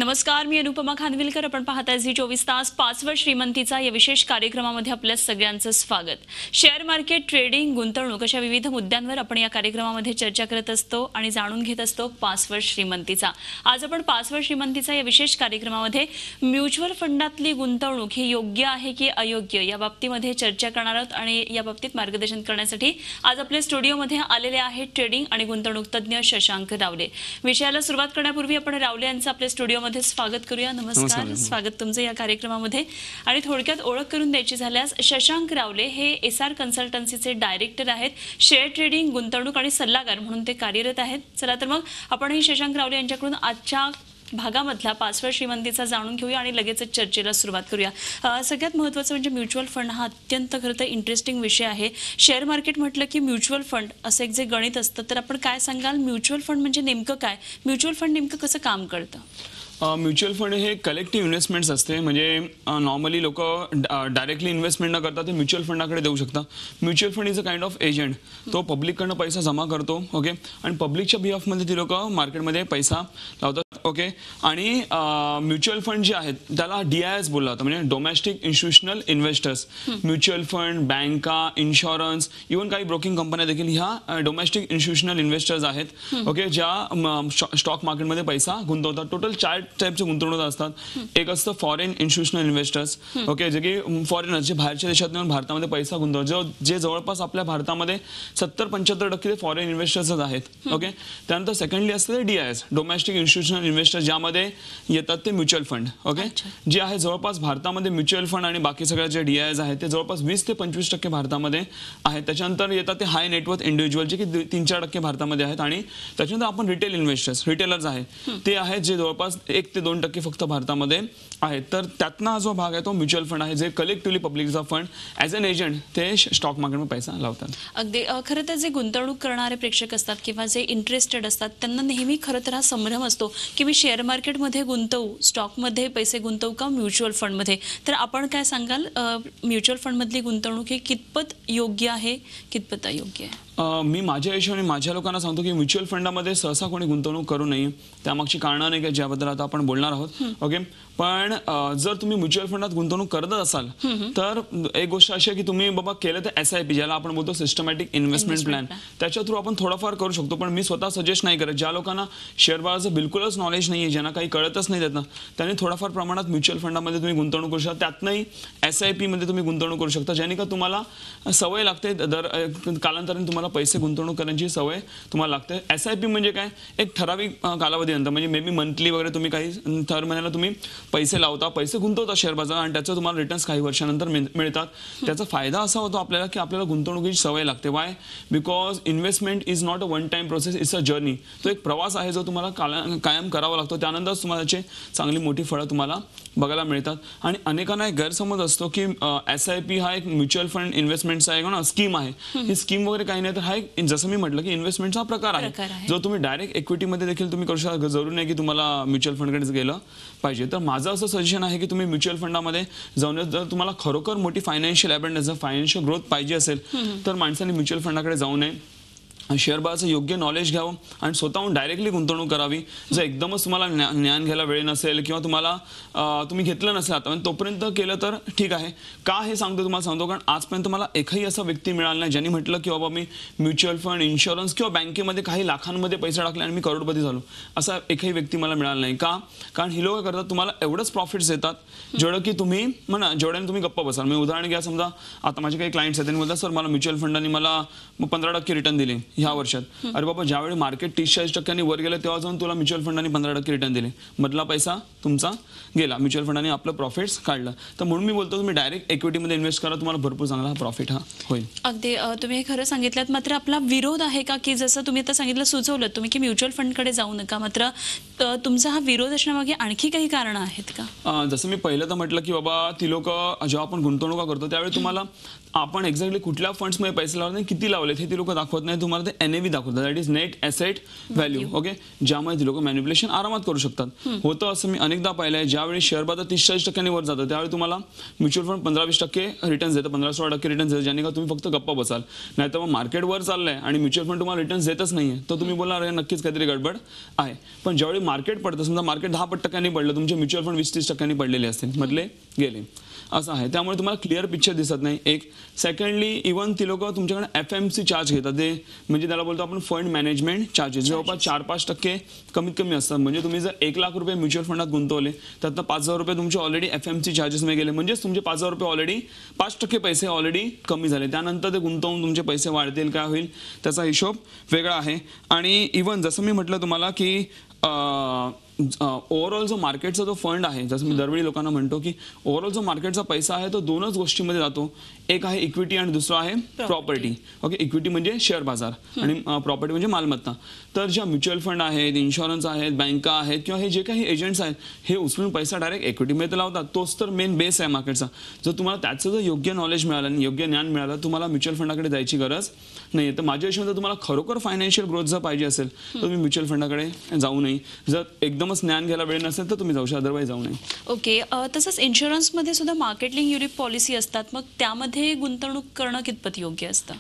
नमस्कार, मी अनुपमा खानविलकर. आपण पाहताय झी 24 तास. 5वर श्रीमंतीचा या विशेष कार्यक्रमामध्ये आपल्या सगळ्यांचं स्वागत. शेअर मार्केट, ट्रेडिंग, गुंतवणूक अशा विविध मुद्द्यांवर आपण या कार्यक्रमामध्ये चर्चा करत असतो आणि जाणून घेत असतो 5वर श्रीमंतीचा. आज आपण 5वर श्रीमंतीचा या विशेष कार्यक्रमामध्ये म्युच्युअल फंडातली गुंतवणूक ही योग्य आहे की अयोग्य या बाबतीमध्ये चर्चा करणार आहोत आणि या बाबतीत मार्गदर्शन करण्यासाठी आज आपल्या स्टुडिओमध्ये आलेले आहेत ट्रेडिंग आणि गुंतवणूक तज्ञ शशांक रावले. विषयाला सुरुवात करण्यापूर्वी आपण रावले यांचं आपल्या स्टुडिओ मध्ये स्वागत करूया. नमस्कार, स्वागत तुमचं या कार्यक्रमामध्ये. आणि थोडक्यात ओळख करून द्यायची झाल्यास शशांक रावले हे SR कन्सल्टन्सीचे डायरेक्टर आहेत. शेअर ट्रेडिंग, गुंतवणूक आणि सल्लागार म्हणून ते कार्यरत आहेत. चला तर मग आपणही शशांक रावले यांच्याकडून आजच्या भागामधला 5वर श्रीमंतीचा जाणून घेऊया आणि लगेचच चर्चेला सुरुवात करूया. सगळ्यात महत्त्वाचं म्हणजे म्युच्युअल फंड हा अत्यंत खरं तर इंटरेस्टिंग विषय आहे. शेअर मार्केट म्हटलं की म्युच्युअल फंड असं एक जे गणित असतं, तर आपण काय सांगाल म्युच्युअल फंड म्हणजे नेमकं काय? म्युच्युअल फंड नेमकं कसं काम करतं? म्युच्युअल फंड हे कलेक्टिव्ह इन्व्हेस्टमेंट्स असते. म्हणजे नॉर्मली लोक डायरेक्टली इन्व्हेस्टमेंट न करता ते म्युच्युअल फंडाकडे देऊ शकतात. Mutual fund is a kind of agent. तो पब्लिककडनं पैसा जमा करतो, ओके, आणि पब्लिकच्या बिहाफमध्ये ती लोक मार्केटमध्ये पैसा लावतात, ओके. आणि म्युच्युअल फंड जे आहेत त्याला DIS बोललं जातं, म्हणजे domestic institutional investors. Mutual fund, बँका, इन्शुरन्स, इव्हन काही ब्रोकिंग कंपन्या देखील ह्या डोमेस्टिक इन्स्टिट्यूशनल इन्व्हेस्टर्स आहेत, ओके, ज्या स्टॉक मार्केटमध्ये पैसा गुंतवतात. टोटल 4 टाईपचे गुंतवणूक असतात. एक असतं फॉरेन इन्स्टिट्यूशनल इन्व्हेस्टर्स, ओके, जे की फॉरेनर्स जे बाहेरच्या देशातून येऊन भारतामध्ये पैसा गुंतवतात, जे जवळपास आपल्या भारतामध्ये 70-75% फॉरेन इन्व्हेस्टर्सच आहेत, ओके. त्यानंतर सेकंडली असतं DIS, डोमेस्टिक इन्स्टिट्यूशनल इन्व्हेस्टर्स, ज्यामध्ये येतात ते म्युच्युअल फंड, ओके, जे आहे जवळपास भारतामध्ये म्युच्युअल फंड आणि बाकी सगळ्या जे DIS आहेत ते जवळपास 20 ते 25% भारतामध्ये आहेत. त्याच्यानंतर येतात ते हाय नेटवर्थ इंडिव्हिज्युअल, जे की 3-4% भारतामध्ये आहेत. आणि त्याच्यानंतर आपण रिटेल इन्व्हेस्टर्स, रिटेलर्स आहेत, ते आहेत जे जवळपास 1 ते 2% फक्त भारतामध्ये आहेत. तर त्यातनं हा जो भाग आहे तो म्युच्युअल फंड आहे, जे कलेक्टिव्हली पब्लिकचा फंड ॲज अन एजंट ते स्टॉक मार्केटमध्ये पैसा लावतात. अगदी खरं तर जे गुंतवणूक करणारे प्रेक्षक असतात किंवा जे इंटरेस्टेड असतात त्यांना नेहमी खरं तर हा संभ्रम असतो की मी शेअर मार्केटमध्ये गुंतवू, स्टॉकमध्ये पैसे गुंतवू का म्युच्युअल फंडमध्ये? तर आपण काय सांगाल, म्युच्युअल फंडमधली गुंतवणूक ही कितपत योग्य आहे, कितपत अयोग्य आहे? मी माझ्या हिशोबाने माझ्या लोकांना सांगतो की म्युच्युअल फंडामध्ये सहसा कोणी गुंतवणूक करू नये. त्यामागची कारणं नाही का ज्याबद्दल आता आपण बोलणार आहोत, ओके. पण जर तुम्ही म्युच्युअल फंडात गुंतवणूक करत असाल तर एक गोष्ट अशी आहे की तुम्ही बाबा केलं तर SIP, ज्याला आपण बोलतो सिस्टमॅटिक इन्व्हेस्टमेंट प्लॅन, त्याच्या थ्रू आपण थोडाफार करू शकतो. पण मी स्वतः सजेस्ट नाही करत. ज्या लोकांना शेअर बाजाराचं बिलकुलच नॉलेज नाही आहे, ज्यांना काही कळतच नाही त्यातनं, त्यांनी थोडाफार प्रमाणात म्युच्युअल फंडामध्ये तुम्ही गुंतवणूक करू शकता. त्यातनंही SIP मध्ये तुम्ही गुंतवणूक करू शकता, ज्याने का तुम्हाला सवय लागते. दर कालांतराने तुम्हाला पैसे गुंतवणूक करण्याची सवय तुम्हाला लागते. SIP म्हणजे काय, एक ठराविक कालावधीनंतर, म्हणजे मे बी मंथली वगैरे तुम्ही काही दर महिन्याला तुम्ही पैसे लावता, पैसे गुंतवता शेअर बाजारात आणि त्याचं तुम्हाला रिटर्न्स काही वर्षानंतर मिळतात. त्याचा फायदा असा होतो आपल्याला की आपल्याला गुंतवणुकीची सवय लागते. Y? Because investment is not a one time process, it's a journey. तो एक प्रवास आहे जो तुम्हाला कायम करावा लागतो. त्यानंतरच तुम्हाला त्याची चांगली मोठी फळं तुम्हाला बघायला मिळतात. आणि अनेकांना एक गैरसमज असतो की SIP हा एक म्युच्युअल फंड इन्व्हेस्टमेंटचा एक ना स्कीम आहे. ही स्कीम वगैरे काही नाही, तर हा एक, जसं मी म्हटलं की इन्व्हेस्टमेंटचा प्रकार आहे जो तुम्ही डायरेक्ट इक्विटीमध्ये देखील तुम्ही करू शकता. जरूर नाही की तुम्हाला म्युच्युअल फंडकडे गेलं पाहिजे. तर माझं असं सजेशन आहे की तुम्ही म्युच्युअल फंडामध्ये जाऊन, जर तुम्हाला खरोखर मोठी फायनान्शियल अबंडन्स, फायनान्शियल ग्रोथ पाहिजे असेल तर माणसाने म्युच्युअल फंडाकडे जाऊ नये. शेअर बाजाराचं योग्य नॉलेज घ्यावं आणि स्वतःहून डायरेक्टली गुंतवणूक करावी. जर एकदमच तुम्हाला ज्ञान घ्यायला वेळ नसेल किंवा तुम्हाला तुम्ही घेतलं नसेल आता, तोपर्यंत केलं तर ठीक आहे. का हे सांगतो तुम्हाला सांगतो, कारण आजपर्यंत मला एकही असा व्यक्ती मिळाला नाही ज्यांनी म्हटलं की बाबा मी म्युच्युअल फंड, इन्शुरन्स किंवा बँकेमध्ये काही लाखांमध्ये पैसे टाकले आणि मी करोडपती झालो. असा एकही व्यक्ती मला मिळाला नाही. का? कारण ही लोक करतात तुम्हाला एवढंच प्रॉफिट्स देतात जेवढं की तुम्ही म्हणा, जेवढ्याने तुम्ही गप्पा बसाल. मी उदाहरण घ्या, समजा आता माझे काही क्लायंट्स आहेत, त्यांनी बोलतात सर मला म्युच्युअल फंडाने मला 15% रिटर्न दिले ह्या वर्षात. अरे बाबा, ज्यावेळी मार्केट 30-40% वर गेलं तेव्हा जाऊन तुला म्युच्युअल फंडाने 15% रिटर्न दिले, मधला पैसा तुमचा गेला, म्युच्युअल फंडाने आपलं प्रॉफिट्स काढलं. तर म्हणून मी बोलतो तुम्ही डायरेक्ट इक्विटीमध्ये इन्व्हेस्ट करा, तुम्हाला भरपूर चांगला प्रॉफिट हा होईल. अगदी तुम्ही हे खरं सांगितलं. मात्र आपला विरोध आहे का की जसं तुम्ही आता सांगितलं, सुचवलं तुम्ही की म्युच्युअल फंडकडे जाऊ नका, मात्र तुमचा हा विरोध असण्यामागे आणखी काही कारणं आहेत का? जसं मी पहिलं तर म्हटलं की बाबा ती लोक जेव्हा आपण गुंतवणूक करतो त्यावेळी तुम्हाला आपण एक्झॅक्टली कुठल्या फंड्समध्ये पैसे लावले नाही, किती लावलेत हे ती लोक दाखवत नाही. तुम्हाला ते NAV दाखवतात, that is net asset value. Okay, ज्यामुळे ती लोक मॅनिप्युलेशन आरामात करू शकतात. होतं असं मी अनेकदा पाहिलंय, ज्यावेळी शेअर बाजार 30-40% वर जातं त्यावेळी तुम्हाला म्युच्युअल फंड 15-20% रिटर्न्स देतं, 15-16% रिटर्न्स देतं, ज्याने का तुम्ही फक्त गप्पा बसाल. नाहीतर मग मार्केट वर चाललंय आणि म्युच्युअल फंड तुम्हाला रिटर्न्स देतच नाहीये, तर तुम्ही बोलणार नक्कीच काहीतरी गडबड आहे. पण ज्यावेळी मार्केट पडतं, समजा मार्केट 10% पडलं, तुमचे म्युच्युअल फंड 20-30% पडलेले असतील, मधले गेले, असं आहे. त्यामुळे तुम्हाला क्लिअर पिक्चर दिसत नाही. एक सेकंडली इव्हन ती लोक तुमच्याकडे FMC चार्ज घेतात, ते म्हणजे त्याला बोलतो आपण फंड मॅनेजमेंट चार्जेस, जवळपास 4-5% कमीत कमी असतात. म्हणजे तुम्ही जर 1 लाख रुपये म्युच्युअल फंडात गुंतवले, त्यातनं 5,000 रुपये तुमचे ऑलरेडी FMC चार्जेस मध्ये गेले, म्हणजेच तुमचे 5,000 रुपये ऑलरेडी 5% पैसे ऑलरेडी कमी झाले. त्यानंतर ते गुंतवून तुमचे पैसे वाढतील काय होईल त्याचा हिशोब वेगळा आहे. आणि इव्हन जसं मी म्हटलं तुम्हाला की ओव्हरऑल जो मार्केटचा जो फंड आहे, जसं मी दरवेळी लोकांना म्हणतो की ओव्हरऑल जो मार्केटचा पैसा आहे तो 2च गोष्टीमध्ये जातो. एक आहे इक्विटी आणि दुसरा आहे प्रॉपर्टी. ओके, इक्विटी म्हणजे शेअर बाजार आणि प्रॉपर्टी म्हणजे मालमत्ता. तर ज्या म्युच्युअल फंड आहेत, इन्शुरन्स आहेत, बँका आहेत किंवा हे जे काही एजंट्स आहेत, हे उचलून पैसा डायरेक्ट इक्विटीमध्ये लावतात. तोच तर मेन बेस आहे मार्केटचा. जर तुम्हाला त्याचं जर योग्य नॉलेज मिळालं आणि योग्य ज्ञान मिळालं, तुम्हाला म्युच्युअल फंडाकडे जायची गरज नाही. तर माझ्या हिशोबाने तुम्हाला खरोखर फायनान्शियल ग्रोथ जर पाहिजे असेल तर तुम्ही म्युच्युअल फंडाकडे जाऊ नये. जर एकदमच ज्ञान घ्यायला वेळ नसेल तर तुम्ही जाऊ शकता, अदरवाईज जाऊ नये. ओके, तसंच इन्शुरन्समध्ये सुद्धा मार्केट लिंक युनिट पॉलिसी असतात, मग त्यामध्ये गुंतवणूक करणं कितपत योग्य असतं?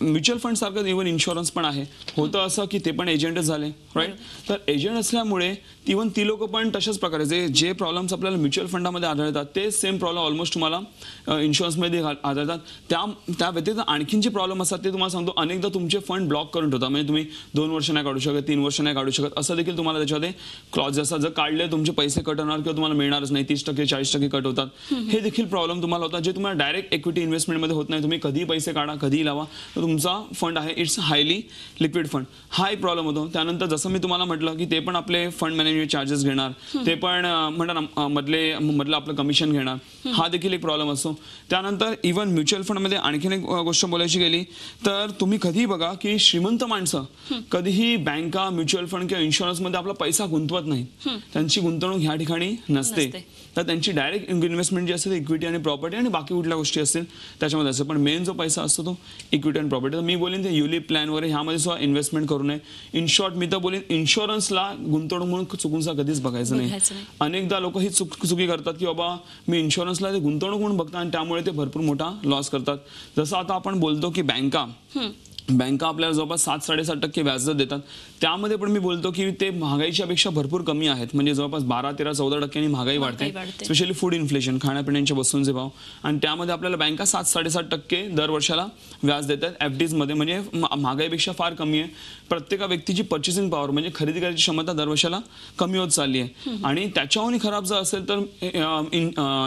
म्युच्युअल फंड सारखं इव्हन इन्शुरन्स पण आहे. होतं असं की ते पण एजंटच झाले, राईट. तर एजंट असल्यामुळे इव्हन ती लोक पण तशाच प्रकारे जे प्रॉब्लेम्स आपल्याला म्युच्युअल फंडामध्ये आढळतात ते सेम प्रॉब्लेम ऑलमोस्ट तुम्हाला इन्शुरन्समध्ये आढळतात. त्या व्यतिरिक्त आणखीन जे प्रॉब्लेम असतात ते तुम्हाला सांगतो, अनेकदा तुमचे फंड ब्लॉक करून ठेवतात. म्हणजे तुम्ही 2 वर्ष नाही काढू शकत, 3 वर्ष नाही काढू शकत, असं देखील तुम्हाला त्याच्यामध्ये क्लॉज असतात. जर काढले तुमचे पैसे कट होणार किंवा तुम्हाला मिळणारच नाही, 30% 40% कट होतात. हे देखील प्रॉब्लेम तुम्हाला होतात, जे तुम्हाला डायरेक्ट इक्विटी इन्व्हेस्टमेंटमध्ये होत नाही. तुम्ही कधी पैसे काढा, कधीही लावा, तर तुमचा फंड आहे इट्स हायली लिक्विड फंड. हा एक प्रॉब्लेम होतो. त्यानंतर जसं मी तुम्हाला म्हटलं की ते पण आपले फंड मॅनेजमेंट चार्जेस घेणार, ते पण म्हणतात मधलं आपलं कमिशन घेणार, हा देखील एक प्रॉब्लेम असतो. त्यानंतर इव्हन म्युच्युअल फंडमध्ये आणखीन एक गोष्ट बोलायची गेली तर तुम्ही कधीही बघा की श्रीमंत माणसं कधीही बँका, म्युच्युअल फंड किंवा इन्शुरन्समध्ये आपला पैसा गुंतवत नाही. त्यांची गुंतवणूक ह्या ठिकाणी नसते. तर त्यांची डायरेक्ट इन्व्हेस्टमेंट जी असते इक्विटी आणि प्रॉपर्टी आणि बाकी कुठल्या गोष्टी असतील त्याच्यामध्ये असते. पण मेन जो पैसा असतो तो इक्विटी आणि प्रॉपर्टी. तर मी बोलेन ते युलिप प्लॅनवर ह्यामध्ये सुद्धा इन्व्हेस्टमेंट करू नये. इन शॉर्ट मी तर बोलेन इन्शुरन्सला गुंतवणूक म्हणून चुकून कधीच बघायचं नाही. अनेकदा लोक ही चुकी करतात की बाबा मी इन्शुरन्सला ते गुंतवणूक म्हणून बघतात आणि त्यामुळे ते भरपूर मोठा लॉस करतात. जसं आता आपण बोलतो की बँका आपल्याला जवळपास 7-7.5% व्याजदर देतात. त्यामध्ये पण मी बोलतो की ते महागाईच्या पेक्षा भरपूर कमी आहेत. म्हणजे जवळपास 12-13-14% महागाई वाढते, स्पेशली फूड इन्फ्लेशन, खाण्यापिण्याच्या वस्तूंचे भाव. आणि त्यामध्ये आपल्याला बँका 7-7.5% दर वर्षाला व्याज देतात FDs मध्ये. म्हणजे महागाईपेक्षा फार कमी आहे. प्रत्येक व्यक्तीची पर्चेसिंग पॉवर म्हणजे खरेदी करायची क्षमता दर वर्षाला कमी होत चालली आहे. आणि त्याच्याहून खराब जर असेल तर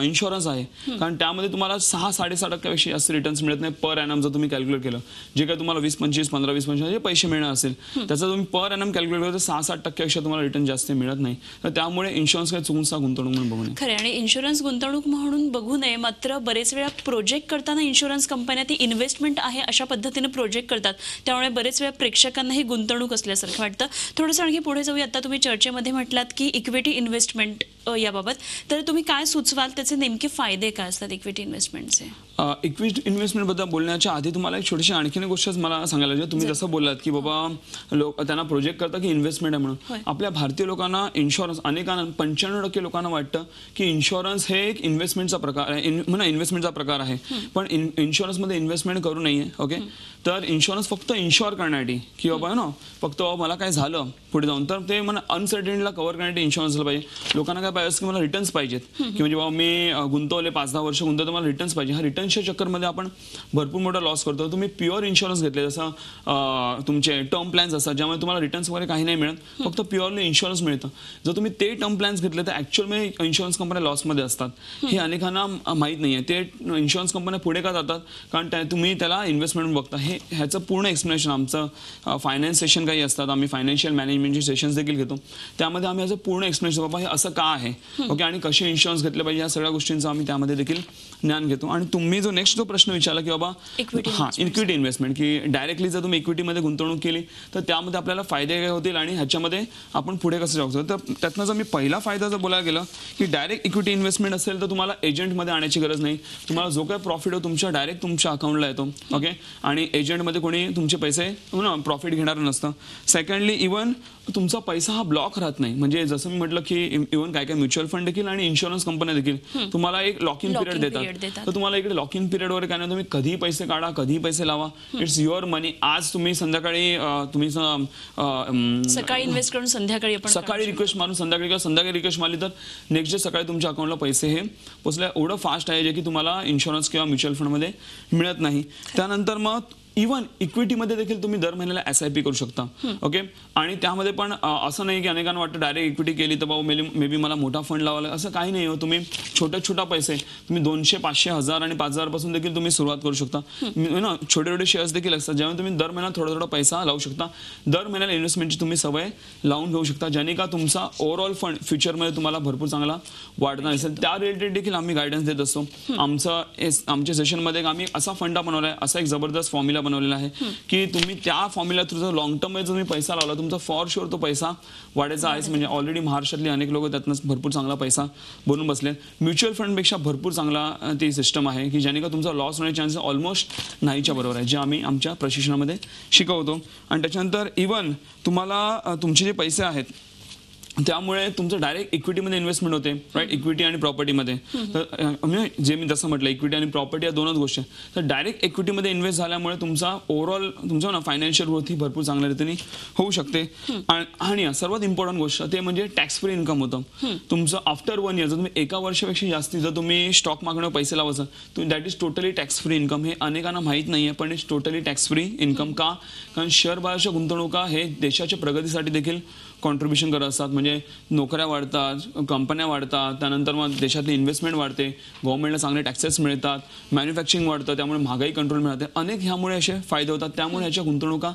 इन्शुरन्स आहे, कारण त्यामध्ये तुम्हाला 6-6.5% जास्त रिटर्न्स मिळत नाही पर ॲनम. जर तुम्ही कॅल्क्युलेट केलं, जे काही तुम्हाला 20-25, 15-20 पैसे मिळणार असेल, त्याचा तुम्ही पर ॲनम कॅल्क्युलेट केलं तर 6-7% तुम्हाला रिटर्न जास्त मिळत नाही. तर त्यामुळे इन्शुरन्स काही चुकून गुंतवणूक म्हणून बघू नये. खरं, आणि इन्शुरन्स गुंतवणूक म्हणून बघू नये. मात्र बरेच वेळा प्रोजेक्ट करताना इन्शुरन्स कंपन्या ती इन्व्हेस्टमेंट आहे अशा पद्धतीने प्रोजेक्ट करतात, त्यामुळे बरेच वेळा प्रेक्षकांना ही गुंतवणूक असल्यासारखं वाटतं. थोडंसं आणखी पुढे जाऊया. आता तुम्ही चर्चेमध्ये म्हटलात की इक्विटी इन्व्हेस्टमेंट याबाबत, तर तुम्ही काय सुचवाल, त्याचे नेमके फायदे काय असतात इक्विटी इन्व्हेस्टमेंटचे? इक्विटी इन्व्हेस्टमेंट बद्दल बोलण्याच्या आधी तुम्हाला एक छोटीशी आणखीन एक गोष्ट मला सांगायला पाहिजे. तुम्ही जसं बोललात की बाबा लोक त्यांना प्रोजेक्ट करतात की इन्व्हेस्टमेंट आहे म्हणून. आपल्या भारतीय लोकांना इन्शुरन्स, अनेकांना 95% लोकांना वाटतं की इन्शुरन्स हे एक इन्व्हेस्टमेंटचा प्रकार आहे, इन्व्हेस्टमेंटचा प्रकार आहे. पण इन्शुरन्समध्ये इन्व्हेस्टमेंट करू नये. ओके, तर इन्शुरन्स फक्त इन्शुअर करण्यासाठी की बाबा फक्त मला काय झालं पुढे जाऊन तर ते मला अनसर्टेनिटीला कव्हर करण्यासाठी इन्शुरन्स पाहिजे. लोकांना काय पाहिजे की मला रिटर्न्स पाहिजेत, की म्हणजे बाबा मी गुंतवले 5-10 वर्ष गुंतवतो, मला रिटर्न्स पाहिजे. हा रिटर्न्सच्या चक्करमध्ये आपण भरपूर मोठा लॉस करतो. तुम्ही प्युअर इन्शुरन्स घेतले, जसं तुमचे टर्म प्लॅन्स असतात ज्यामुळे तुम्हाला रिटर्न्स वगैरे काही नाही मिळत, फक्त प्युअरली इन्शुरन्स मिळतं. जर तुम्ही ते टर्म प्लॅन्स घेतले तर ॲक्च्युअलमध्ये इन्शुरन्स कंपन्या लॉसमध्ये असतात. हे अनेकांना माहीत नाही आहे. ते इन्शुरन्स कंपन्या पुढे का जातात, कारण तुम्ही त्याला इन्व्हेस्टमेंट बघता. ह्याचं पूर्ण एक्सप्लेनेशन आमचं फायनान्स सेशन काही असतात, आम्ही फायनान्शियल मॅनेजमेंट मॅनेजमेंटचे सेशन्स देखील घेतो. त्यामध्ये आम्ही असं पूर्ण एक्सप्लेनेशन बाबा हे असं का आहे, ओके, आणि कसे इन्शुरन्स घेतले पाहिजे या सगळ्या गोष्टींचं आम्ही त्यामध्ये देखील ज्ञान घेतो. आणि तुम्ही जो नेक्स्ट जो प्रश्न विचारला की बाबा इक्विटी इन्व्हेस्टमेंट, की डायरेक्टली जर तुम्ही इक्विटीमध्ये गुंतवणूक केली तर त्यामध्ये आपल्याला फायदे काय होतील आणि ह्याच्यामध्ये आपण पुढे कसं जाऊ शकतो. तर त्यातनं जर मी पहिला फायदा जर बोलायला गेलं की डायरेक्ट इक्विटी इन्व्हेस्टमेंट असेल तर तुम्हाला एजंटमध्ये आणायची गरज नाही. तुम्हाला जो काय प्रॉफिट हो तुमच्या डायरेक्ट तुमच्या अकाउंटला येतो, ओके, आणि एजंटमध्ये कोणी तुमचे पैसे प्रॉफिट घेणारं नसतं. सेकंडली इव्हन तुमचा पैसा हा ब्लॉक राहत नाही. म्हणजे जसं मी म्हटलं की इव्हन काय काय म्युच्युअल फंड देखील आणि इन्शुरन्स कंपन्या देखील तुम्हाला एक लॉक इन पिरियड देतात. तर तुम्हाला इकडे लॉक इन पिरियड वगैरे काय नाही, तुम्ही कधीही पैसे काढा, कधीही पैसे लावा, इट्स युअर मनी. आज तुम्ही संध्याकाळी तुम्ही सकाळी इन्व्हेस्ट करून संध्याकाळी आपण सकाळी रिक्वेस्ट मारून संध्याकाळी किंवा संध्याकाळी रिक्वेस्ट मारली तर नेक्स्ट डे सकाळी तुमच्या अकाउंटला पैसे हे पोचले. एवढं फास्ट आहे जे की तुम्हाला इन्शुरन्स किंवा म्युच्युअल फंडमध्ये मिळत नाही. त्यानंतर मग इव्हन इक्विटीमध्ये देखील तुम्ही दर महिन्याला SIP करू शकता, ओके. आणि त्यामध्ये पण असं नाही की अनेकांना वाटतं डायरेक्ट इक्विटी केली तर बाबा मे बी मला मोठा फंड लावायला, असं काही नाही हो. तुम्ही छोटा पैसे तुम्ही 200, 500, 1000 आणि 5000 पासून देखील तुम्ही सुरुवात करू शकता. छोटे छोटे शेअर्स देखील असतात जेव्हा तुम्ही दर महिना थोडा पैसा लावू शकता. दर महिन्याला इन्व्हेस्टमेंटची तुम्ही सवय लावून घेऊ शकता, ज्याने का तुमचा ओव्हरऑल फंड फ्युचरमध्ये तुम्हाला भरपूर चांगला वाढणार असेल. त्या रिलेटेड देखील आम्ही गायडन्स देत असतो. आमच्या सेशनमध्ये आम्ही असा फंडा बनवला आहे, असा एक जबरदस्त फॉर्म्युला बनवलेला आहे की तुम्ही त्या फॉर्म्युला थ्रू जर लॉंग टर्म मध्ये तुम्ही पैसा लावला तुमचा फॉर शुअर तो पैसा वाढायचा आहेच. म्हणजे ऑलरेडी महाराष्ट्रातले अनेक लोक त्यातनं भरपूर चांगला पैसा बनवून बसले. म्युच्युअल फंडपेक्षा भरपूर चांगला ती सिस्टम आहे की ज्याने का तुमचा लॉस होण्याचे चान्सेस ऑलमोस्ट नाहीच्या बरोबर आहे, जे आम्ही आमच्या प्रशिक्षणामध्ये शिकवतो. आणि त्याच्यानंतर इव्हन तुम्हाला तुमचे जे पैसे आहेत त्यामुळे तुमचं डायरेक्ट इक्विटीमध्ये इन्व्हेस्टमेंट होते, राईट, इक्विटी आणि प्रॉपर्टीमध्ये. तर जे मी जसं म्हटलं इक्विटी आणि प्रॉपर्टी या दोनच गोष्टी. तर डायरेक्ट इक्विटीमध्ये इन्व्हेस्ट झाल्यामुळे तुमचा ओव्हरऑल तुमचं फायनान्शियल ग्रोथ ही भरपूर चांगल्या रीतीने होऊ शकते. आणि सर्वात इम्पॉर्टंट गोष्ट ते म्हणजे टॅक्स फ्री इन्कम होतं तुमचं आफ्टर 1 इयर. जर तुम्ही एका वर्षापेक्षा जास्ती जर तुम्ही स्टॉक मार्केटवर पैसे लावायचं तुम्ही that is totally tax free income. हे अनेकांना माहीत नाही आहे पण it's totally tax free income. का? कारण शेअर बाजाराच्या गुंतवणुका हे देशाच्या प्रगतीसाठी देखील कॉन्ट्रीब्युशन करत असतात. म्हणजे नोकऱ्या वाढतात, कंपन्या वाढतात, त्यानंतर मग देशातली इन्व्हेस्टमेंट वाढते, गव्हर्नमेंटला चांगले टॅक्सेस मिळतात, मॅन्युफॅक्चरिंग वाढतं, त्यामुळे महागाई कंट्रोल मिळते. अनेक ह्यामुळे असे फायदे होतात. त्यामुळे ह्याच्या गुंतवणुका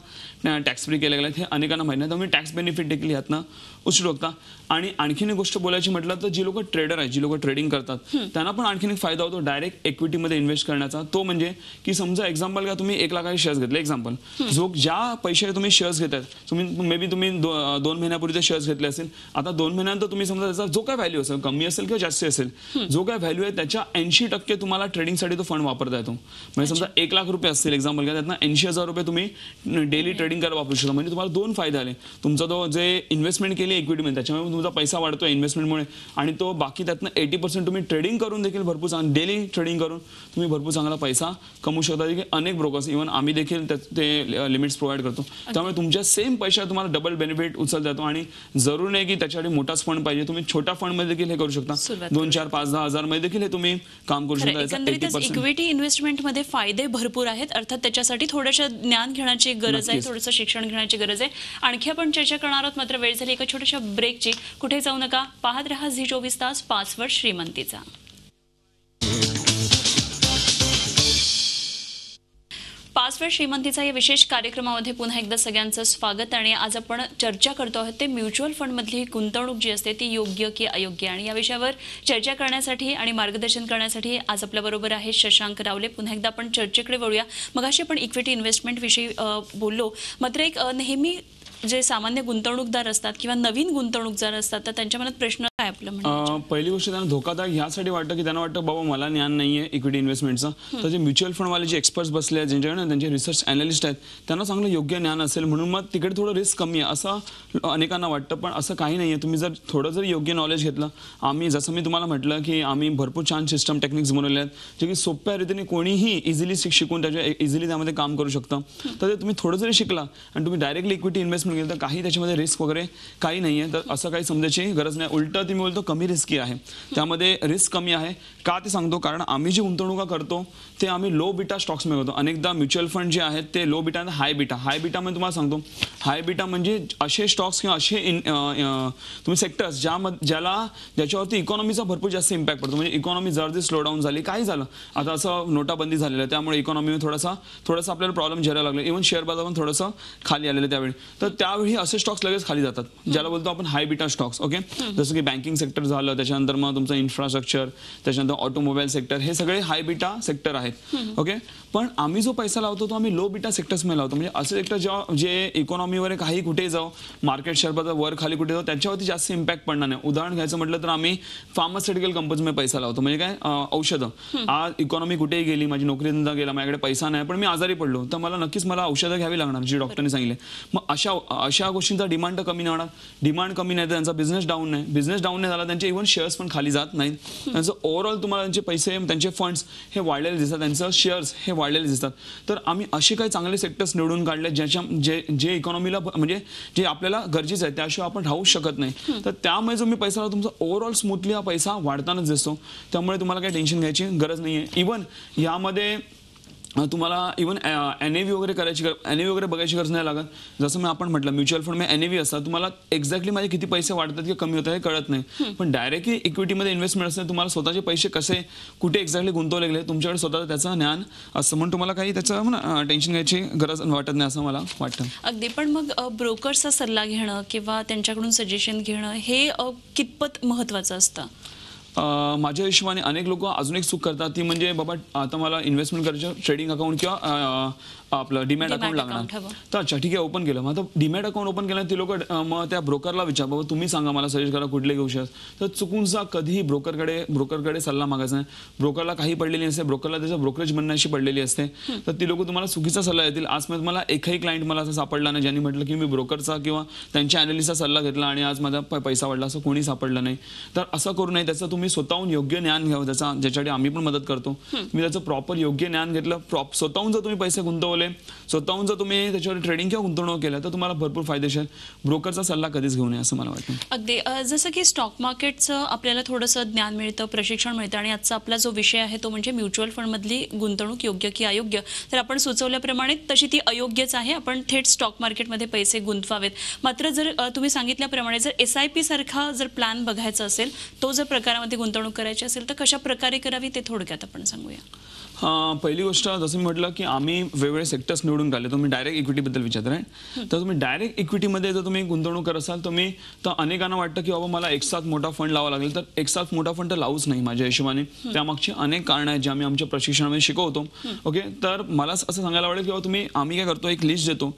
टॅक्स फ्री केल्या गेल्यात हे अनेकांना माहीत नाही. त्यामुळे टॅक्स बेनिफिट देखील ह्यातनं उचलू शकता. आणि आणखीन एक गोष्ट बोलायची म्हटलं तर जी लोक ट्रेडर आहेत, जी लोक ट्रेडिंग करतात त्यांना पण आणखीन एक फायदा होतो डायरेक्ट इक्विटीमध्ये इन्व्हेस्ट करण्याचा. तो म्हणजे की समजा एक्झाम्पल का तुम्ही 1 लाखाचे शेअर्स घेतले, एक्झाम्पल, जो ज्या पैशाचे तुम्ही शेअर्स घेतात तुम्ही मे बी तुम्ही 2 महिन्यापूर्वी ते शेअर्स घेतले असेल. आता 2 महिन्यानंतर तुम्ही समजा त्याचा जो काय व्हॅल्यू असेल, कमी असेल किंवा जास्त असेल, जो काय व्हॅल्यू आहे त्याच्या 80% तुम्हाला ट्रेडिंगसाठी तो फंड वापरता येतो. म्हणजे समजा 1 लाख रुपये असतील एक्झाम्पल घ्या, त्यातनं 80,000 रुपये तुम्ही डेली ट्रेडिंग करायला वापरू शकता. म्हणजे तुम्हाला 2 फायदे आले. तुमचा तो जे इन्व्हेस्टमेंट केली इक्विटीमध्ये त्याच्यामुळे तुमचा पैसा वाढतोय इन्व्हेस्टमेंटमुळे, आणि तो बाकी त्यातनं 80% तुम्ही ट्रेडिंग करून देखील भरपूर चांगला डेली ट्रेडिंग करून तुम्ही भरपूर चांगला पैसा कमवू शकता. की अनेक ब्रोकर्स इव्हन आम्ही देखील ते लिमिट्स प्रोव्हाइड करतो. त्यामुळे तुमच्या सेम पैशात तुम्हाला डबल बेनिफिट उचलता येतो. आणि जरूर नाही की त्याच्यासाठी मोठाच फंड पाहिजे, तुम्ही छोट्या फंड मध्ये देखील हे करू शकता. 2, 4, 5, 10 हजार मध्ये देखील हे तुम्ही काम करू शकता. इक्विटी इन्व्हेस्टमेंट मध्ये फायदे भरपूर आहेत. अर्थात त्याच्यासाठी थोडंसं ज्ञान घेण्याची गरज आहे, थोडंसं शिक्षण घेण्याची गरज आहे. आणखी आपण चर्चा करणार आहोत, मात्र वेळ झाली एका छोट्याशा ब्रेकची. कुठे जाऊ नका, पाहत रहा झी 24 तास, पासवर्ड श्रीमंतीचा. पासवर्ड श्रीमंतीचा या विशेष कार्यक्रमामध्ये पुन्हा एकदा सगळ्यांचं स्वागत. आणि आज आपण चर्चा करतो आहोत ते म्युच्युअल फंडमधली गुंतवणूक जी असते ती योग्य की अयोग्य. आणि या विषयावर चर्चा करण्यासाठी आणि मार्गदर्शन करण्यासाठी आज आपल्याबरोबर आहे शशांक रावले. पुन्हा एकदा आपण चर्चेकडे वळूया. मगाशी आपण इक्विटी इन्व्हेस्टमेंट विषयी बोललो, मात्र एक नेहमी जे सामान्य गुंतवणूकदार असतात किंवा नवीन गुंतवणूकदार असतात तर त्यांच्या मनात प्रश्न काय आपलं पहिली गोष्ट त्यांना धोकादायक ह्यासाठी वाटतं की त्यांना वाटतं बाबा मला ज्ञान नाहीये इक्विटी इन्व्हेस्टमेंटचं. तर जे म्युच्युअल फंडवाले जे एक्सपर्ट्स बसले आहेत, ज्यांच्याकडे त्यांचे रिसर्च अनालिस्ट आहेत, त्यांना चांगलं योग्य ज्ञान असेल म्हणून मग तिकडे थोडं रिस्क कमी आहे असं अनेकांना वाटतं. पण असं काही नाहीये. तुम्ही जर थोडं जर योग्य नॉलेज घेतलं, आम्ही जसं मी तुम्हाला म्हटलं की आम्ही भरपूर छान सिस्टम टेक्निक्स बनवलेले आहेत जे की सोप्या रीतीने कोणीही इझिली शिकून त्याच्या इझिली त्यामध्ये काम करू शकतं. तर ते तुम्ही थोडं जरी शिकला आणि तुम्ही डायरेक्टली इक्विटी इन्व्हेस्टमेंट केलं तर काही त्याच्यामध्ये रिस्क वगैरे काही नाहीये. तर असं काही समजायची गरज नाही. उलट मी बोलतो कमी रिस्की आहे, त्यामध्ये रिस्क कमी आहे. का ते सांगतो, कारण आम्ही जी गुंतवणुका करतो ते आम्ही लो बिटा स्टॉक्समध्ये करतो. अनेकदा म्युच्युअल फंड जे आहेत ते लो बिटा आणि हाय बिटा मध्ये तुम्हाला सांगतो, हाय बिटा म्हणजे असे स्टॉक्स किंवा असे तुम्ही सेक्टर्स ज्याच्यावरती इकॉनॉमीचा भरपूर जास्त इम्पॅक्ट पडतो. म्हणजे इकॉनॉमी जर स्लो डाऊन झाली, काही झालं, आता असं नोटाबंदी झालेलं आहे त्यामुळे इकॉनॉमी थोडासा आपल्याला प्रॉब्लेम झेलायला लागले. इव्हन शेअर बाजार पण थोडंसं खाली आलेलं त्यावेळी. तर त्यावेळी असे स्टॉक्स लगेच खाली जातात, ज्याला बोलतो आपण हाय बिटा स्टॉक्स. ओके, जसं की बँकिंग सेक्टर झालं, त्याच्यानंतर मग तुमचं इन्फ्रास्ट्रक्चर, त्याच्यानंतर ऑटोमोबाईल सेक्टर, हे सगळे हाय बिटा सेक्टर आहेत. ओके, पण आम्ही जो पैसा लावतो तो आम्ही लो बिटा सेक्टर्समध्ये लावतो. म्हणजे असे सेक्टर जे इकॉनॉमीवर काही कुठे जाऊ, मार्केट शेअर बाजार वर खाली कुठे जाऊ, त्याच्यावरती जास्त इम्पॅक्ट पडणार नाही. उदाहरण घ्यायचं म्हटलं तर आम्ही फार्मास्युटिकल कंपनीमध्ये पैसा लावतो. म्हणजे काय, औषधं. आज इकॉनॉमी कुठेही गेली, माझी नोकरी धंदा गेला, माझ्याकडे पैसा नाही, पण मी आजारी पडलो, तर मला औषधं घ्यावी लागणार जी डॉक्टरने सांगितले. मग अशा गोष्टींचा डिमांड तर कमी नाही होणार. डिमांड कमी नाही तर त्यांचा बिझनेस डाऊन नाही. बिझनेस डाऊन नाही झाला, त्यांचे इव्हन शेअर्स पण खाली जात नाहीत. त्यांचं ओव्हरऑल तुम्हाला त्यांचे पैसे, त्यांचे फंड्स हे वाढलेले दिसतात, त्यांचं शेअर्स हे वाढलेले दिसतात. तर आम्ही असे काही चांगले सेक्टर्स निवडून काढले जे इकॉनॉमीला, म्हणजे जे आपल्याला गरजेचं आहे, त्याशिवाय आपण राहू शकत नाही. तर त्यामुळे जो मी पैसा लावतो, तुमचा ओव्हरऑल स्मूथली हा पैसा वाढतानाच दिसतो. त्यामुळे तुम्हाला काही टेन्शन घ्यायची गरज नाही आहे. इव्हन यामध्ये तुम्हाला इव्हन NAV वगैरे बघायची गरज नाही लागत. जसं मी आपण म्हटलं, म्युच्युअल फंड मध्ये NAV असतात, तुम्हाला एक्झॅक्टली माझे किती पैसे वाढतात किंवा कमी होतात हे कळत नाही. पण डायरेक्टली इक्विटीमध्ये इन्व्हेस्टमेंट असते, तुम्हाला स्वतःचे पैसे कसे कुठे एक्झॅक्टली गुंतवले गेले, तुमच्याकडे स्वतःचं त्याचं ज्ञान असं, म्हणून तुम्हाला काही त्याचं टेन्शन घ्यायची गरज वाटत नाही असं मला वाटतं. अगदी. पण मग ब्रोकरचा सल्ला घेणं किंवा त्यांच्याकडून सजेशन घेणं हे कितपत महत्वाचं असतं? माझ्या हिशोबाने अनेक लोक अजून एक चूक करतात, ती म्हणजे बाबा आता मला इन्व्हेस्टमेंट करायचं, ट्रेडिंग अकाउंट किंवा आपलं डीमॅट अकाउंट लागणार. तर अच्छा ठीक आहे, ओपन केलं. मग आता डीमॅट अकाउंट ओपन केलं, ते लोक मग त्या ब्रोकरला विचार, बाबा तुम्ही सांगा मला, सजेस्ट करा कुठले घेऊ शकतात. तर चुकून कधीही ब्रोकरकडे सल्ला मागायचा नाही. ब्रोकरला काही पडलेली नसते, ब्रोकरला त्याचं ब्रोकरेज बनण्याशी पडलेली असते. तर ती लोक तुम्हाला चुकीचा सल्ला देतील. आज मला एकही क्लायंट मला असं सापडला नाही ज्यांनी म्हटलं की मी ब्रोकरचा किंवा त्यांच्या अॅनालिस्टचा सल्ला घेतला आणि आज माझा पैसा वाढला, असं कोणी सापडलं नाही. तर असं करू नये. त्याचं तुम्ही स्वतःहून योग्य ज्ञान घ्यावं, ज्याच्यासाठी आम्ही पण मदत करतो. तुम्ही त्याचं प्रॉपर योग्य ज्ञान घेतलं, स्वतःहून जर तुम्ही पैसे गुंतवले, स्वतःहून जर तुम्ही त्याच्यावर ट्रेडिंग किंवा गुंतवणूक केलं, तर तुम्हाला भरपूर फायदेशीर. ब्रोकरचा सल्ला कधीच घेऊ नये असं मला वाटतं. अगदी. जसं की स्टॉक मार्केटचं आपल्याला थोडंसं ज्ञान मिळतं, प्रशिक्षण मिळतं, आणि आजचा आपला जो विषय आहे तो म्हणजे म्युच्युअल फंडमधली गुंतवणूक योग्य की अयोग्य. तर आपण सुचवल्याप्रमाणे तशी ती अयोग्यच आहे, आपण थेट स्टॉक मार्केटमध्ये पैसे गुंतवावेत. मात्र जर तुम्ही सांगितल्याप्रमाणे जर SIP सारखा जर प्लॅन बघायचा असेल, तो जर प्रकारामध्ये गुंतवणूक करायची असेल, तर कशा प्रकारे करावी ते थोडक्यात आपण सांगूया. पहिली गोष्ट, जसं मी म्हटलं की आम्ही वेगवेगळे सेक्टर्स निवडून काढले. तुम्ही डायरेक्ट इक्विटीबद्दल विचारत आहे, तर तुम्ही डायरेक्ट इक्विटीमध्ये जर तुम्ही गुंतवणूक करत असाल, तर अनेकांना वाटतं की बाबा मला एक साथ मोठा फंड लावा लागेल. तर एक साथ मोठा फंड तर लावूच नाही माझ्या हिशोबाने. त्यामागची अनेक कारणं आहेत जे आम्ही आमच्या प्रशिक्षणामध्ये शिकवतो. ओके, तर मला असं सांगायला आवडेल की बाबा आम्ही काय करतो, एक लिस्ट देतो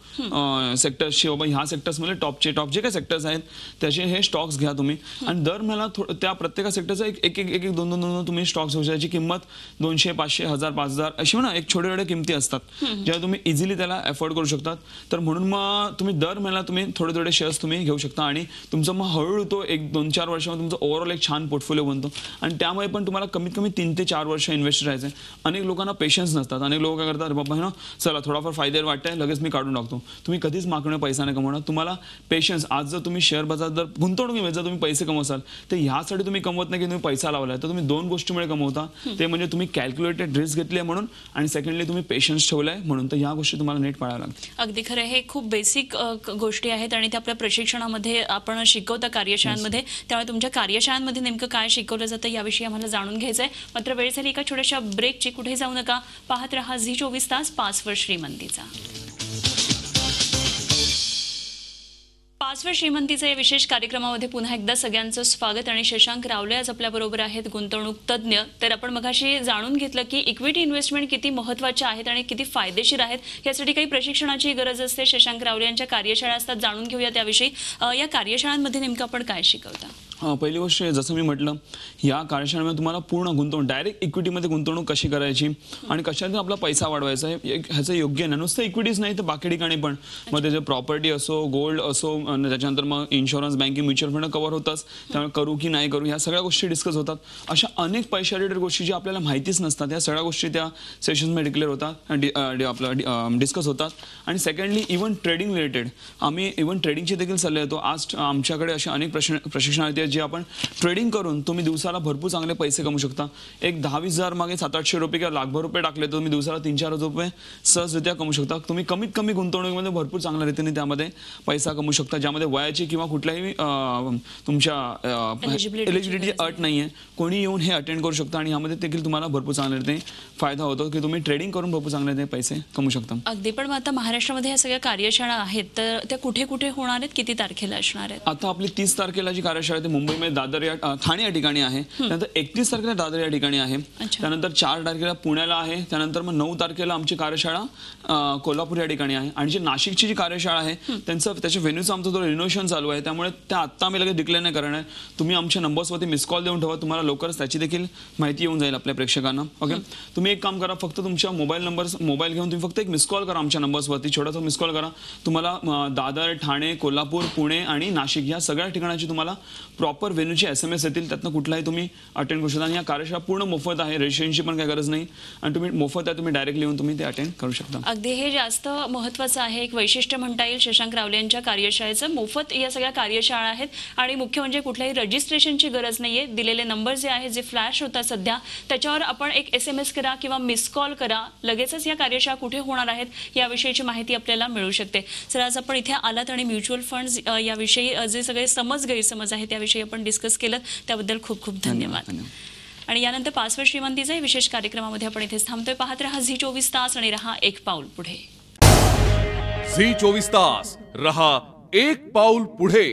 सेक्टर्सची, बाबा ह्या सेक्टर्समध्ये टॉप जे काही सेक्टर्स आहेत त्याचे हे स्टॉक्स घ्या तुम्ही, आणि दर मला त्या प्रत्येक सेक्टरचा एक दोन तुम्ही स्टॉक्स घेऊ. त्याची किंमत 200, 500, 1000, 5000 अशी एक छोटे किमती असतात, ज्या तुम्ही इझिली त्याला अफोर्ड करू शकतात. तर म्हणून मग तुम्ही दर महिन्याला तुम्ही थोडे शेअर्स तुम्ही घेऊ शकता, आणि तुमचं मग हळूहळू तो 1-2-4 वर्षामध्ये तुमचं ओव्हरऑल एक छान पोर्टफोलिओ बनतो. आणि त्यामुळे पण तुम्हाला कमीत कमी 3 ते 4 वर्ष इन्व्हेस्ट राहायचं. अनेक लोकांना पेशन्स नसतात. अनेक लोक काय करतात, बाबा चला थोडाफार फायदेशीर वाटतंय, लगेच मी काढून टाकतो. तुम्ही कधीच मागणे पैसा नाही कमवणार. तुम्हाला पेशन्स. आज जर तुम्ही शेअर बाजार जर गुंतवणुकीमध्ये जर तुम्ही पैसे कमवसाल, तर ह्यासाठी तुम्ही कमवत नाही की तुम्ही पैसा लावलाय, तर तुम्ही 2 गोष्टीमुळे कमवता. ते म्हणजे तुम्ही कॅल्क्युलेटेड रिस्क घेतली म्हणून, आणि सेकंडली तुम्ही पेशन्स ठेवलाय म्हणून. तर ह्या गोष्टी तुम्हाला नीट पाळाव्या लागतात. अगदी खरं. हे खूप बेसिक गोष्टी आहेत आणि त्या आपल्या प्रशिक्षणामध्ये आपण शिकवता कार्यशाळांमध्ये. त्यामुळे तुमच्या कार्यशाळांमध्ये नेमकं काय शिकवलं जातं याविषयी आम्हाला जाणून घ्यायचं आहे. मात्र वेळ झाली एका छोट्याशा ब्रेकची. कुठे जाऊ नका, पाहत रहा झी 24 तास, 5 वर श्रीमंतीचा. 5 वर श्रीमंतीचा या विशेष कार्यक्रमामध्ये पुन्हा एकदा सगळ्यांचं स्वागत. आणि शशांक रावले आज आपल्या बरोबर आहेत, गुंतवणूक तज्ज्ञ. तर आपण मगाशी जाणून घेतलं की इक्विटी इन्व्हेस्टमेंट किती महत्त्वाच्या आहेत आणि किती फायदेशीर आहेत. यासाठी काही प्रशिक्षणाची गरज असते. शशांक रावले यांच्या कार्यशाळा असतात, जाणून घेऊया त्याविषयी. या कार्यशाळांमध्ये नेमकं आपण काय शिकवता? पहिली गोष्ट, जसं मी म्हटलं, या कार्यशाळेमध्ये तुम्हाला पूर्ण गुंतवणूक, डायरेक्ट इक्विटीमध्ये गुंतवणूक कशी करायची आणि कशाने आपला पैसा वाढवायचा आहे ह्याचं योग्य नाही. नुसतं इक्विटीज नाही तर बाकी ठिकाणी पण, मग त्याचे प्रॉपर्टी असो, गोल्ड असो, त्याच्यानंतर मग insurance, banking, mutual fund cover होताच. त्यामुळे करू की नाही करू ह्या सगळ्या गोष्टी डिस्कस होतात. अशा अनेक पैशा रिलेटेड गोष्टी ज्या आपल्याला माहितीच नसतात, या सगळ्या गोष्टी त्या सेशन्समध्ये डिक्लेअर होतात, आपलं डिस्कस होतात. आणि सेकंडली इव्हन ट्रेडिंग रिलेटेड आम्ही इव्हन ट्रेडिंगचे देखील सल्ले देतो. आज आमच्याकडे असे अनेक प्रशिक्षणार्थी जे आपण ट्रेडिंग करून तुम्ही दिवसाला भरपूर चांगले पैसे कमवू शकता. एक 10-20 हजार मागे 700-800 रुपये किंवा लाखभर रुपये टाकले तर तुम्ही दिवसाला 3-4 रुपये सहजरित्या कमवू शकता. तुम्ही कमीत कमी गुंतवणुकीमध्ये भरपूर चांगल्या रीतीने त्यामध्ये पैसा कमवू शकता, ज्यामध्ये वयाची किंवा कुठल्याही तुमच्या एलिजिबिलिटी अट नाहीये. कोणी येऊन हे अटेंड करू शकता आणि यामध्ये देखील तुम्हाला भरपूर चांगल्या रीतीने फायदा होतो की तुम्ही ट्रेडिंग करून भरपूर चांगल्या रीतीने पैसे कमवू शकता. अगदी. पण मग आता महाराष्ट्रामध्ये ह्या सगळ्या कार्यशाळा आहेत तर त्या कुठे कुठे होणार आहेत, किती तारखेला असणार आहेत? आता आपली 30 तारखेला जी कार्यशाळा आहे ती मुंबईमध्ये दादर या ठाणे या ठिकाणी आहे. त्यानंतर 31 तारखेला दादर या ठिकाणी आहे. त्यानंतर 4 तारखेला पुण्याला आहे. त्यानंतर मग 9 तारखेला आमची कार्यशाळा कोल्हापूर या ठिकाणी आहे. आणि जी नाशिकची जी कार्यशाळा आहे त्याच्या व्हेन्यूचं आमचं थोडं रिनोव्हेशन चालू आहे, त्यामुळे त्या आत्ता आम्ही लगेच डिक्लेअर नाही करणार. तुम्ही आमच्या नंबर्सवरती मिस कॉल देऊन ठेवा, तुम्हाला लवकरच त्याची देखील माहिती येऊन जाईल आपल्या प्रेक्षकांना. ओके, तुम्ही एक काम करा, फक्त तुमच्या मोबाईल घेऊन तुम्ही फक्त एक मिस कॉल करा आमच्या नंबर्सवरती, छोटासा मिस कॉल करा. तुम्हाला दादर, ठाणे, कोल्हापूर, पुणे आणि नाशिक या सगळ्या ठिकाणाची तुम्हाला प्रॉपर व्हेन्यूचे SMS येतील. त्यातनं कुठलाही तुम्ही अटेंड करू शकता. आणि या कार्यशाळा पूर्ण मोफत आहे, रजिस्ट्रेशनची पण काही गरज नाही आणि तुम्ही मोफत आहे, तुम्ही डायरेक्टली येऊन तुम्ही ते अटेंड करू शकता. अगदी हे जास्त महत्त्वाचं आहे, एक वैशिष्ट्य म्हणता येईल शशांक रावले यांच्या कार्यशाळेचं. मोफत या सगळ्या कार्यशाळा आहेत आणि मुख्य म्हणजे कुठल्याही रजिस्ट्रेशनची गरज नाहीये. दिलेले नंबर जे आहेत, जे फ्लॅश होतात सध्या, त्याच्यावर आपण एक SMS करा किंवा मिस कॉल करा, लगेचच या कार्यशाळा कुठे होणार आहेत याविषयीची माहिती आपल्याला मिळू शकते. सर, आज आपण इथे आलात आणि म्युच्युअल फंड्स याविषयी जे सगळे गैरसमज आहेत त्याविषयी आपण डिस्कस केलं, त्याबद्दल खूप खूप धन्यवाद. आणि यानंतर 5 वर्ष श्रीमंतीचा विशेष कार्यक्रमामध्ये आपण इथेच थांबतोय. पाहत रहा झी 24 तास आणि रहा एक पाऊल पुढे. झी 24 तास रहा एक पाऊल पुढे.